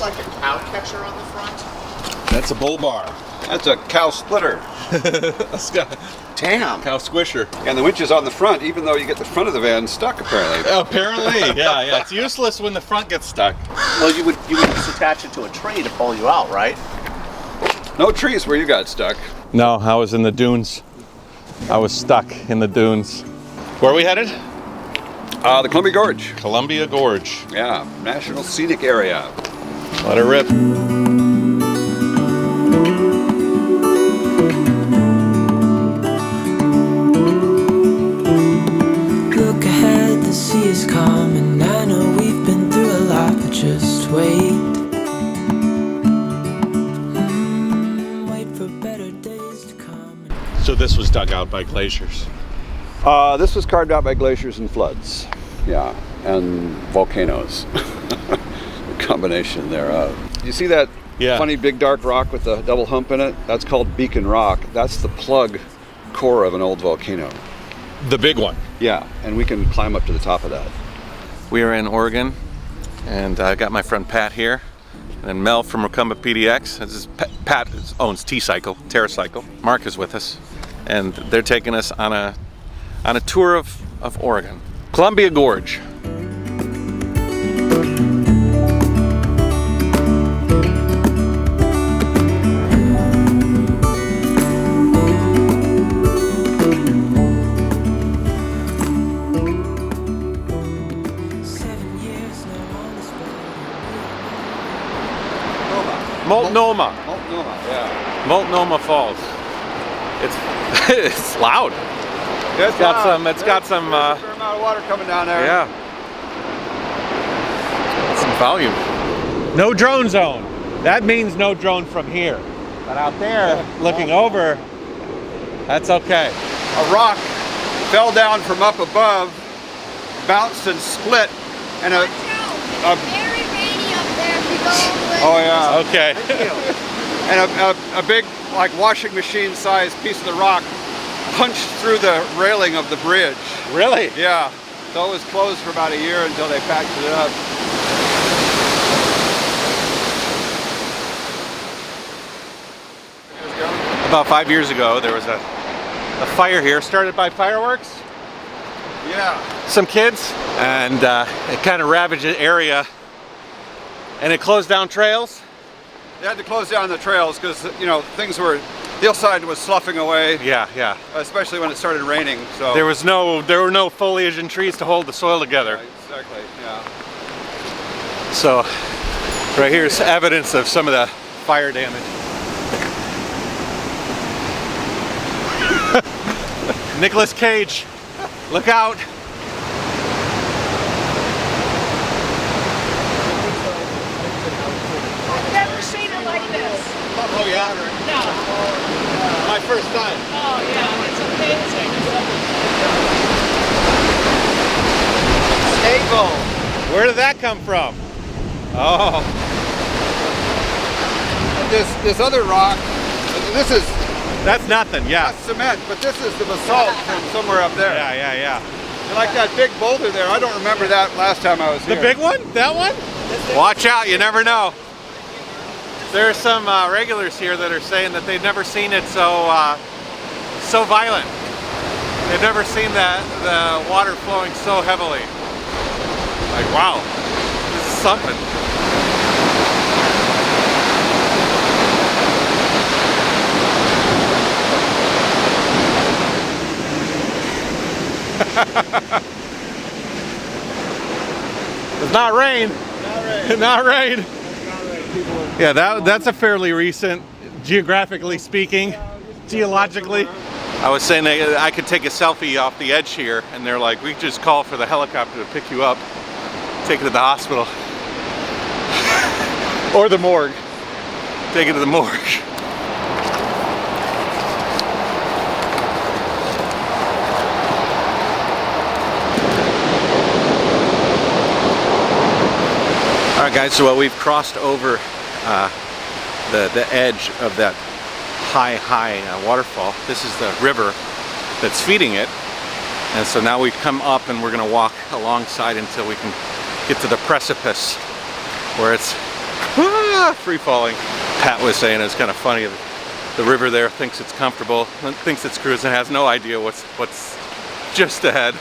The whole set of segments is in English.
like a cow catcher on the front. That's a bull bar. That's a cow splitter. Damn. Cow squisher. And the winch is on the front, even though you get the front of the van stuck, apparently. Apparently, yeah. It's useless when the front gets stuck. Well, you would just attach it to a tree to pull you out, right? No trees where you got stuck. No, I was in the dunes. I was stuck in the dunes. Where are we headed? The Columbia Gorge. Columbia Gorge. Yeah, National Scenic Area. Let her rip. Look ahead, the sea is calm, and I know we've been through a lot, but just wait. Wait for better days to come. So this was dug out by glaciers. This was carved out by glaciers and floods. Yeah, and volcanoes. A combination thereof. You see that funny big dark rock with the double hump in it? That's called Beacon Rock. That's the plug core of an old volcano. The big one. Yeah, and we can climb up to the top of that. We are in Oregon, and I got my friend Pat here, and Mel from Recumbent PDX. This is Pat owns T-Cycle, TerraCycle. Mark is with us, and they're taking us on a tour of Oregon. Columbia Gorge. Multnomah. Multnomah, yeah. Multnomah Falls. It's loud. Yeah, It's got some. There's a fair amount of water coming down there. Yeah. Some volume. No drone zone. That means no drone from here. But out there, looking over, that's okay. A rock fell down from up above, bounced and split, and very rainy up there if you go over. oh yeah, Okay. and a big like washing machine sized piece of the rock punched through the railing of the bridge. Really? Yeah, so it was closed for about a year until they patched it up. About 5 years ago, there was a fire here started by fireworks. Yeah. Some kids, and it kind of ravaged the area, and it closed down trails. They had to close down the trails because, you know, the hillside was sloughing away. Yeah, yeah. Especially when it started raining. So There were no foliage and trees to hold the soil together. Exactly. Yeah. So, right here is evidence of some of the fire damage. Nicolas Cage, look out! I've never seen it like this. Oh yeah? No. My first time. Oh yeah, it's amazing. Stable. Where did that come from? Oh. This other rock, That's nothing, yeah. not cement, but this is the basalt from somewhere up there. Yeah. And like that big boulder there, I don't remember that last time I was here. The big one? That one? Watch out, you never know. There are some regulars here that are saying that they've never seen it so violent. They've never seen the water flowing so heavily. Like, wow, this is something. It's not rain. Not rain. Yeah, that's a fairly recent, geographically speaking, geologically. I was saying that I could take a selfie off the edge here, and they're like, we could just call for the helicopter to pick you up, take it to the hospital, or the morgue. Take it to the morgue. All right, guys, so we've crossed over the edge of that high waterfall. This is the river that's feeding it. And so now we've come up and we're gonna walk alongside until we can get to the precipice where it's free falling. Pat was saying it's kind of funny. The river there thinks it's comfortable, thinks it's cruising, has no idea what's just ahead.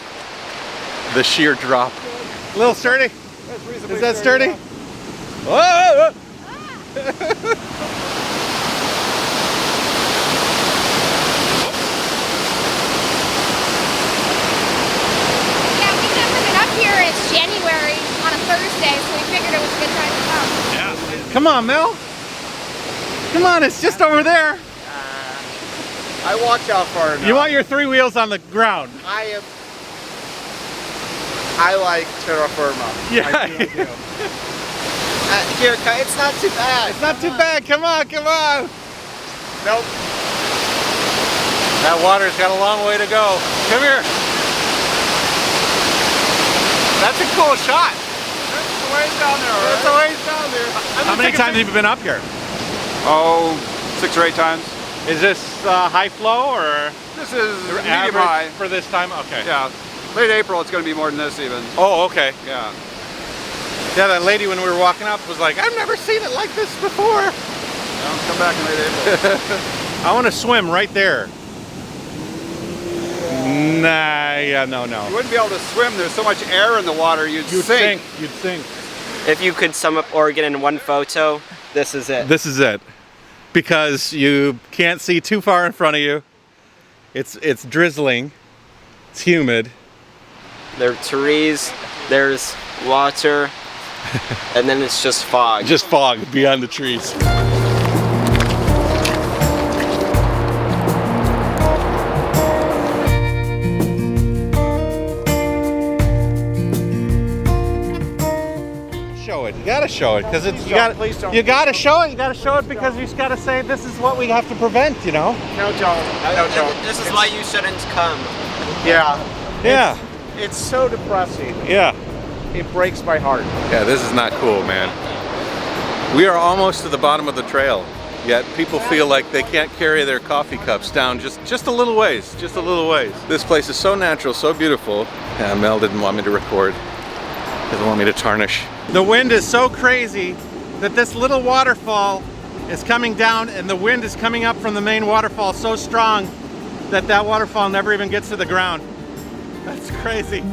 The sheer drop. A little sturdy? Is that sturdy? Whoa! Yeah, we've never been up here. It's January on a Thursday, so we figured it was a good time to come. Yeah. Come on, Mel. Come on, it's just over there. I walked out far enough. You want your 3 wheels on the ground. I like terra firma. Yeah. I do. Here, it's not too bad. It's not too bad. Come on, come on. Nope. That water's got a long way to go. Come here. That's a cool shot. That's a ways down there, all That's a ways down there. How many times have you been up here? Oh, 6 or 8 times. Is this high flow or This is medium average high. for this time? Okay. Yeah, late April it's going to be more than this even. Oh, okay. Yeah. Yeah, that lady when we were walking up was like, I've never seen it like this before. Well, come back in late April. I want to swim right there. Nah, yeah, no. You wouldn't be able to swim. There's so much air in the water, you'd sink. You'd sink. If you could sum up Oregon in one photo, this is it. This is it. Because you can't see too far in front of you. It's drizzling. It's humid. There are trees, there's water, and then it's just fog. Just fog beyond the trees. Show it. You gotta show it because it's Please don't. you gotta show it. You gotta show it because you just gotta say this is what we have to prevent. You know? No, don't. No, don't. This is why you shouldn't come. Yeah. Yeah. It's so depressing. Yeah. It breaks my heart. Yeah, this is not cool, man. We are almost to the bottom of the trail, yet people feel like they can't carry their coffee cups down just a little ways, just a little ways. This place is so natural, so beautiful. Yeah, Mel didn't want me to record. Doesn't want me to tarnish. The wind is so crazy that this little waterfall is coming down and the wind is coming up from the main waterfall so strong that that waterfall never even gets to the ground. That's crazy.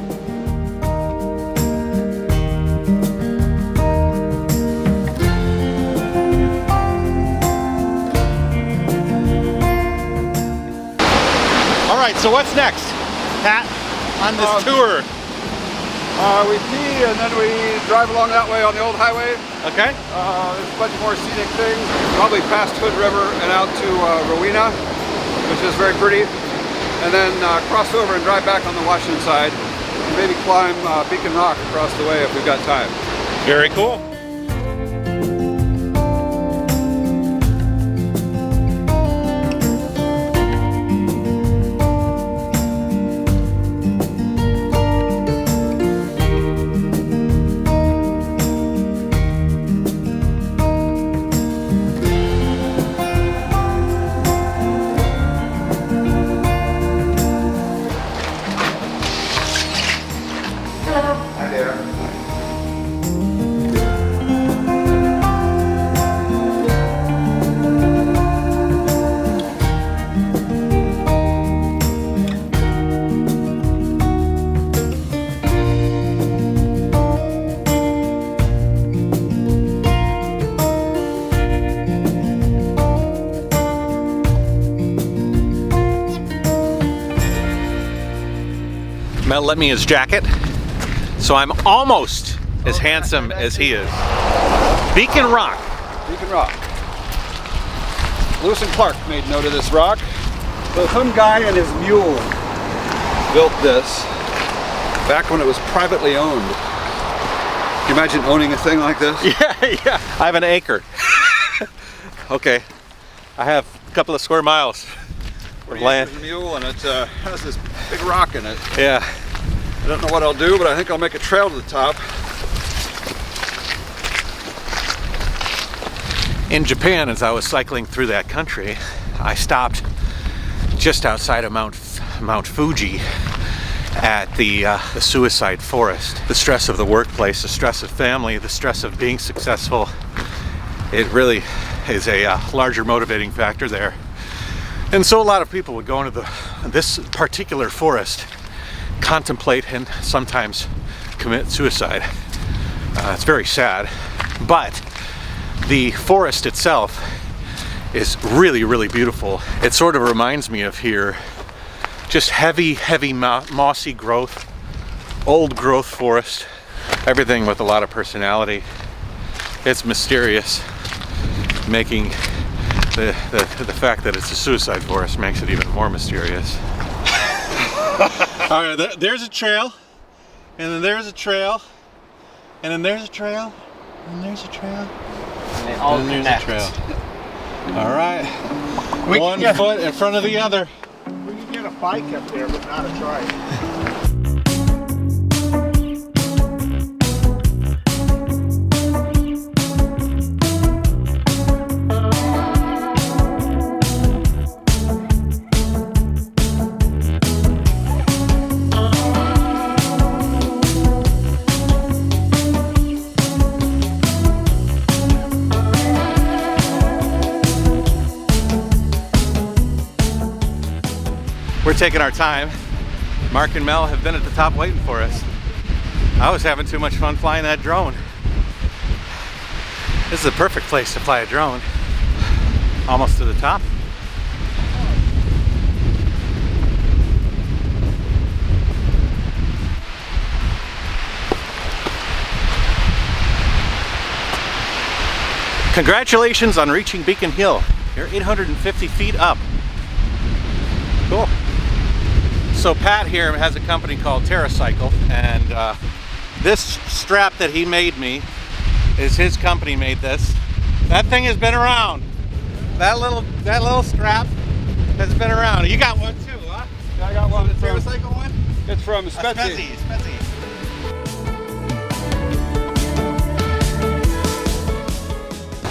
All right, so what's next, Pat, on this tour? We pee and then we drive along that way on the old highway. Okay. There's a bunch more scenic things. Probably past Hood River and out to Rowena, which is very pretty. And then cross over and drive back on the Washington side. And maybe climb Beacon Rock across the way if we've got time. Very cool. Mel lent me his jacket, so I'm almost as handsome as he is. Beacon Rock. Beacon Rock. Lewis and Clark made note of this rock. So some guy and his mule built this back when it was privately owned. Can you imagine owning a thing like this? Yeah. I have an acre. Okay. I have a couple of square miles of land. There's a mule and it has this big rock in it. Yeah. I don't know what I'll do, but I think I'll make a trail to the top. In Japan, as I was cycling through that country, I stopped just outside of Mount Fuji at the suicide forest. The stress of the workplace, the stress of family, the stress of being successful it really is a larger motivating factor there. And so a lot of people would go into this particular forest, contemplate, and sometimes commit suicide. It's very sad, but the forest itself is really, really beautiful. It sort of reminds me of here, just heavy, mossy growth, old growth forest, everything with a lot of personality. It's mysterious, making the fact that it's a suicide forest makes it even more mysterious. All right, there's a trail, and then there's a trail, and then there's a trail, and there's a trail, And they all and then connect. there's a trail. All right, one foot in front of the other. We can get a bike up there, but not a trike. We're taking our time. Marc and Mel have been at the top waiting for us. I was having too much fun flying that drone. This is a perfect place to fly a drone. Almost to the top. Congratulations on reaching Beacon Hill. You're 850 feet up. Cool. So Pat here has a company called TerraCycle, and this strap that he made me is his company made this. That thing has been around. That little strap has been around. You got one too, huh? Yeah, I got one. The TerraCycle one? It's from Spetsy. Spetsy.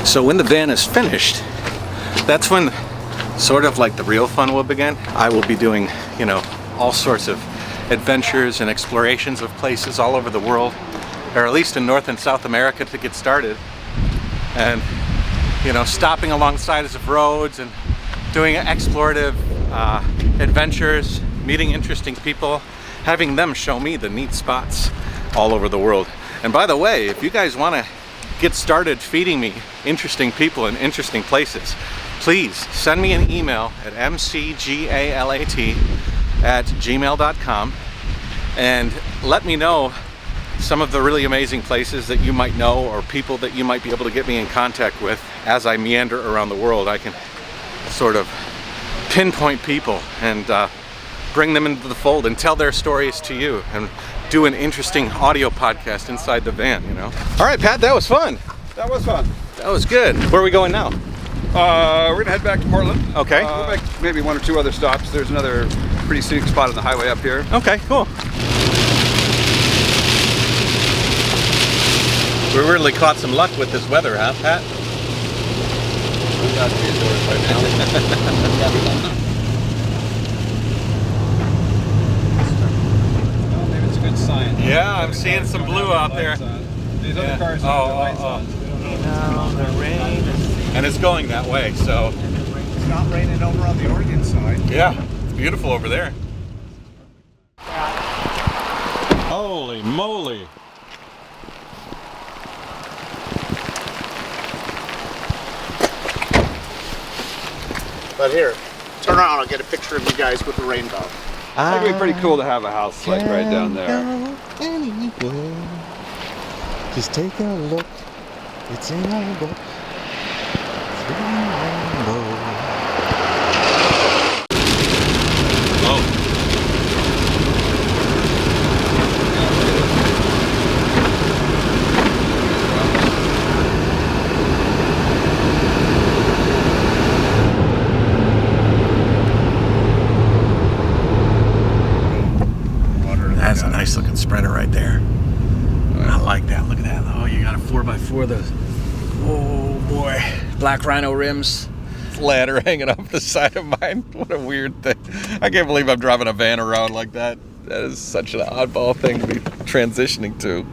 So when the van is finished, that's when sort of like the real fun will begin. I will be doing, you know, all sorts of adventures and explorations of places all over the world, or at least in North and South America to get started. And, you know, stopping along sides of roads and doing explorative adventures, meeting interesting people, having them show me the neat spots all over the world. And by the way, if you guys want to get started feeding me interesting people in interesting places, please send me an email at mcgalat@gmail.com and let me know some of the really amazing places that you might know, or people that you might be able to get me in contact with. As I meander around the world, I can sort of pinpoint people and bring them into the fold and tell their stories to you and do an interesting audio podcast inside the van, you know. All right, Pat, that was fun. That was fun. That was good. Where are we going now? We're gonna head back to Portland. Okay. We'll make maybe one or two other stops. There's another pretty scenic spot on the highway up here. Okay, cool. We really caught some luck with this weather, huh, Pat? We've got to be indoors right now. Well, maybe it's a good sign. Yeah, I'm seeing some blue out there. These other cars have their lights on. And it's going that way, so. It's not raining over on the Oregon side. Yeah, it's beautiful over there. Holy moly. But here, turn around, I'll get a picture of you guys with the rainbow. It'd be pretty cool to have a house like right down there. Just take a look. It's in our book. That's a nice looking spreader right there. I like that. Look at that. Oh, you got a 4x4. Oh boy. Black Rhino rims. Ladder hanging off the side of mine. What a weird thing. I can't believe I'm driving a van around like that. That is such an oddball thing to be transitioning to.